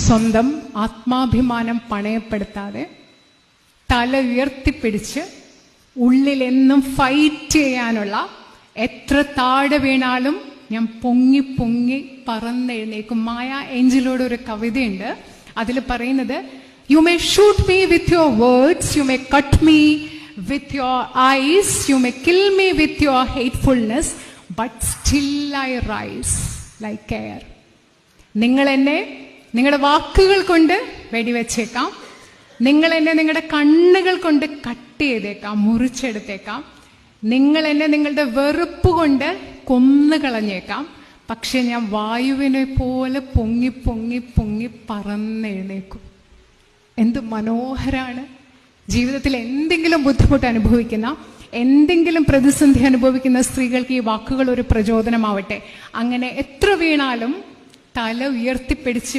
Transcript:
സ്വന്തം ആത്മാഭിമാനം പണയപ്പെടുത്താതെ തല ഉയർത്തിപ്പിടിച്ച് ഉള്ളിലെന്നും ഫൈറ്റ് ചെയ്യാനുള്ള, എത്ര താഴെ വീണാലും ഞാൻ പൊങ്ങി പൊങ്ങി പറന്നെഴുന്നേക്കും. മായ ഏഞ്ചലോട് ഒരു കവിതയുണ്ട്, അതിൽ പറയുന്നത്, you may shoot me with your words, you may cut me with your eyes, you may kill me with your ഹേറ്റ്ഫുൾനെസ്, but still I rice like air. നിങ്ങൾ എന്നെ നിങ്ങളുടെ വാക്കുകൾ കൊണ്ട് വെടിവെച്ചേക്കാം, നിങ്ങൾ എന്നെ നിങ്ങളുടെ കണ്ണുകൾ കൊണ്ട് കട്ട് ചെയ്തേക്കാം, മുറിച്ചെടുത്തേക്കാം, നിങ്ങൾ എന്നെ നിങ്ങളുടെ വെറുപ്പ് കൊണ്ട് കൊന്നുകളഞ്ഞേക്കാം, പക്ഷെ ഞാൻ വായുവിനെ പോലെ പൊങ്ങി പൊങ്ങി പൊങ്ങി പറന്നെഴുന്നേക്കും. എന്ത് മനോഹരാണ്! ജീവിതത്തിൽ എന്തെങ്കിലും ബുദ്ധിമുട്ട് അനുഭവിക്കുന്ന, എന്തെങ്കിലും പ്രതിസന്ധി അനുഭവിക്കുന്ന സ്ത്രീകൾക്ക് ഈ വാക്കുകൾ ഒരു പ്രചോദനമാവട്ടെ. അങ്ങനെ എത്ര വീണാലും തല ഉയർത്തിപ്പിടിച്ച്